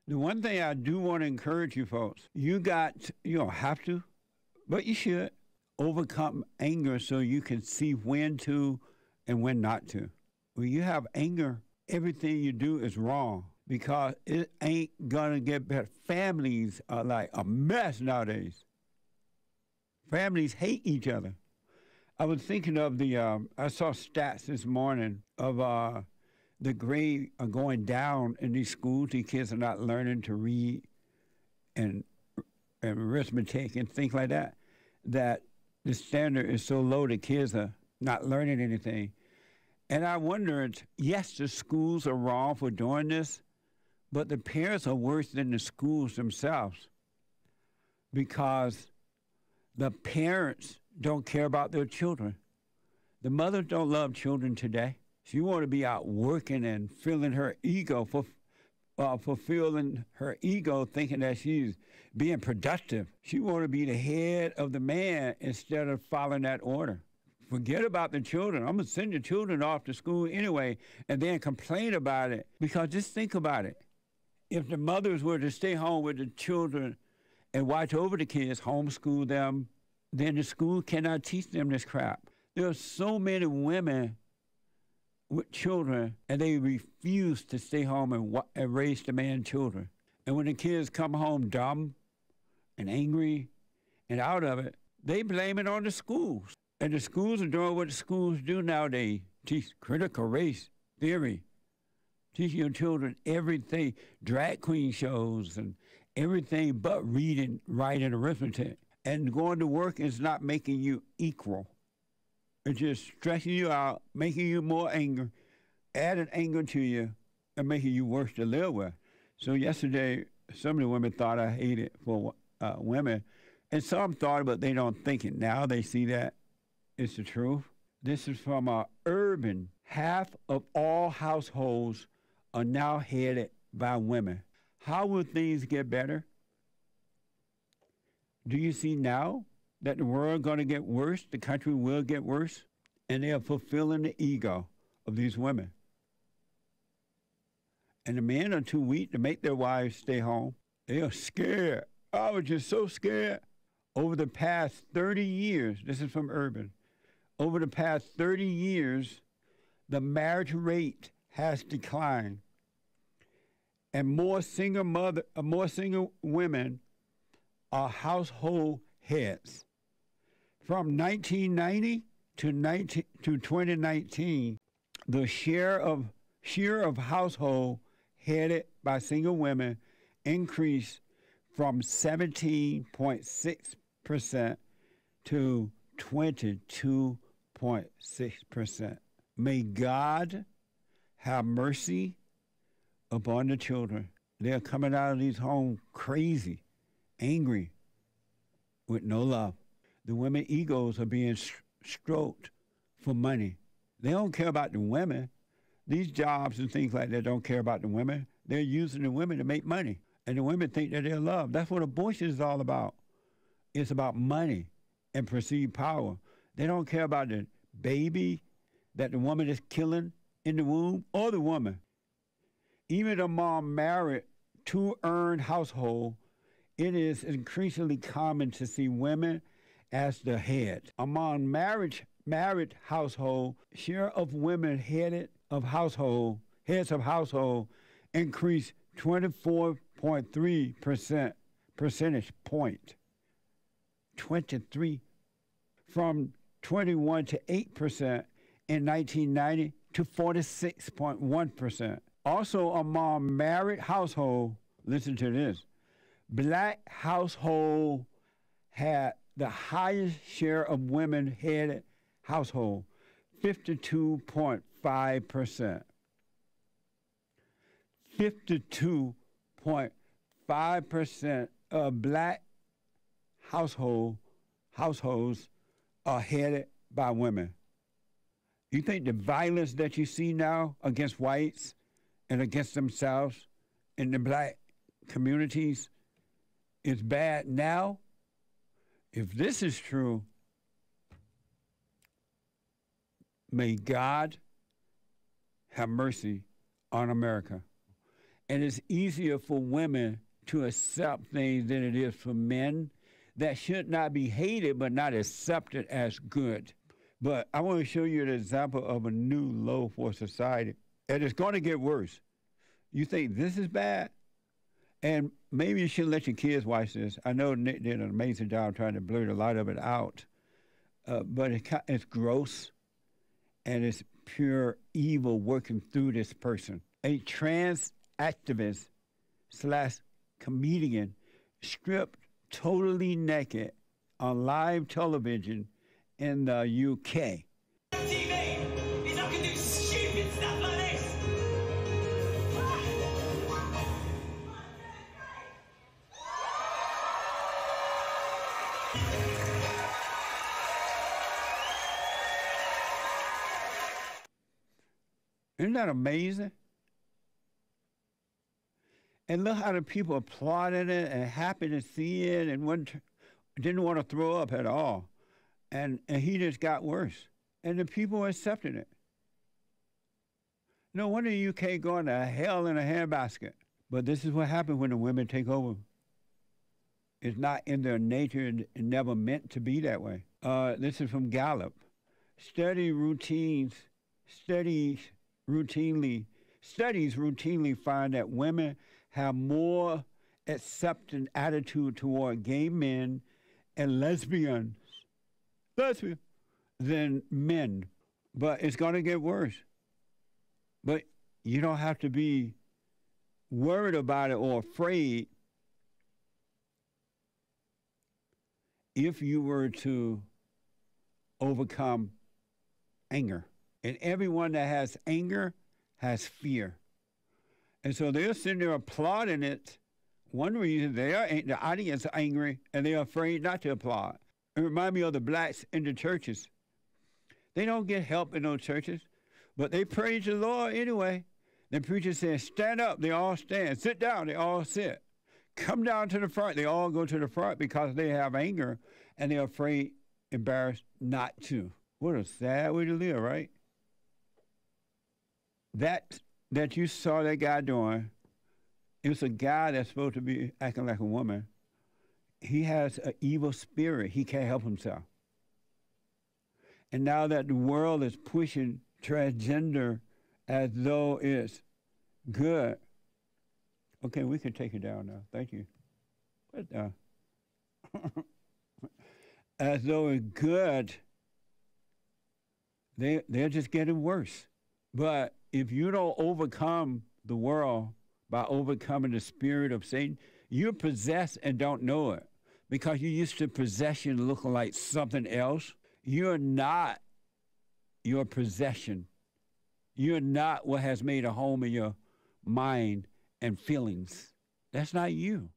The one thing I do want to encourage you folks, you don't have to, but you should overcome anger so you can see when to and when not to. When you have anger, everything you do is wrong because it ain't gonna get better. Families are like a mess nowadays. Families hate each other. I was thinking of I saw stats this morning of the grade are going down in these schools. These kids are not learning to read and arithmetic and things like that, that the standard is so low the kids are not learning anything. And I wondered, yes, the schools are wrong for doing this, but the parents are worse than the schools themselves because the parents don't care about their children. The mothers don't love children today. She want to be out working and filling her ego, fulfilling her ego, thinking that she's being productive. She want to be the head of the man instead of following that order. Forget about the children. I'm going to send the children off to school anyway and then complain about it. Because just think about it. If the mothers were to stay home with the children and watch over the kids, homeschool them, then the school cannot teach them this crap. There are so many women with children, and they refuse to stay home and raise the man children. And when the kids come home dumb and angry and out of it, they blame it on the schools. And the schools are doing what the schools do nowadays. Teach critical race theory. Teach your children everything, drag queen shows and everything but reading, writing, arithmetic. And going to work is not making you equal. It's just stressing you out, making you more angry, adding anger to you, and making you worse to live with. So yesterday, some of the women thought I hated for women, and some thought, but they don't think it. Now they see that it's the truth. This is from urban. Half of all households are now headed by women. How will things get better? Do you see now that the world going to get worse, the country will get worse, and they are fulfilling the ego of these women. And the men are too weak to make their wives stay home. They are scared. I was just so scared. Over the past 30 years, this is from Urban, over the past 30 years, the marriage rate has declined. And more single women are household heads. From 1990 to 2019, the share of household headed by single women increased from 17.6% to 22.6%. May God have mercy upon the children. They're coming out of these homes crazy, angry, with no love. The women's egos are being stroked for money. They don't care about the women. These jobs and things like that don't care about the women. They're using the women to make money. And the women think that they're loved. That's what abortion is all about. It's about money and perceived power. They don't care about the baby that the woman is killing in the womb or the woman. Even among married to earned household, it is increasingly common to see women as the head. Among married household, share of women heads of household increased 24.3 percentage point. 23 from 21 to 8% in 1990 to 46.1%. Also among married household, listen to this, Black household had the highest share of women-headed household, 52.5%. 52.5% of Black households are headed by women. You think the violence that you see now against whites and against themselves in the Black communities is bad now? If this is true, may God have mercy on America. And it's easier for women to accept things than it is for men that should not be hated but not accepted as good. But I want to show you an example of a new low for society. And it's going to get worse. You think this is bad? And maybe you shouldn't let your kids watch this. I know Nick did an amazing job trying to blurt a lot of it out. But it's gross, and it's pure evil working through this person. A trans activist / comedian stripped totally naked on live television in the UK. TV! He's not going to do stupid stuff like this! Isn't that amazing? And look how the people applauded it and happy to see it and didn't want to throw up at all. And he just got worse. And the people accepted it. No wonder the UK going to hell in a handbasket. But this is what happens when the women take over. It's not in their nature and never meant to be that way. This is from Gallup. Studies routinely find that women have more accepting attitude toward gay men and lesbians than men. But it's going to get worse. But you don't have to be worried about it or afraid if you were to overcome anger. And everyone that has anger has fear. And so they're sitting there applauding it. One reason the audience are angry and they're afraid not to applaud. It reminds me of the blacks in the churches. They don't get help in those churches, but they praise the Lord anyway. The preacher says, stand up, they all stand. Sit down, they all sit. Come down to the front, they all go to the front because they have anger and they're afraid, embarrassed not to. What a sad way to live, right? That you saw that guy doing, it was a guy that's supposed to be acting like a woman. He has an evil spirit. He can't help himself. And now that the world is pushing transgender as though it's good. Okay, we can take it down now. Thank you. But, as though it's good, they're just getting worse. But if you don't overcome the world by overcoming the spirit of Satan, you're possessed and don't know it because you used to possession looking like something else. You're not your possession. You're not what has made a home in your mind and feelings. That's not you.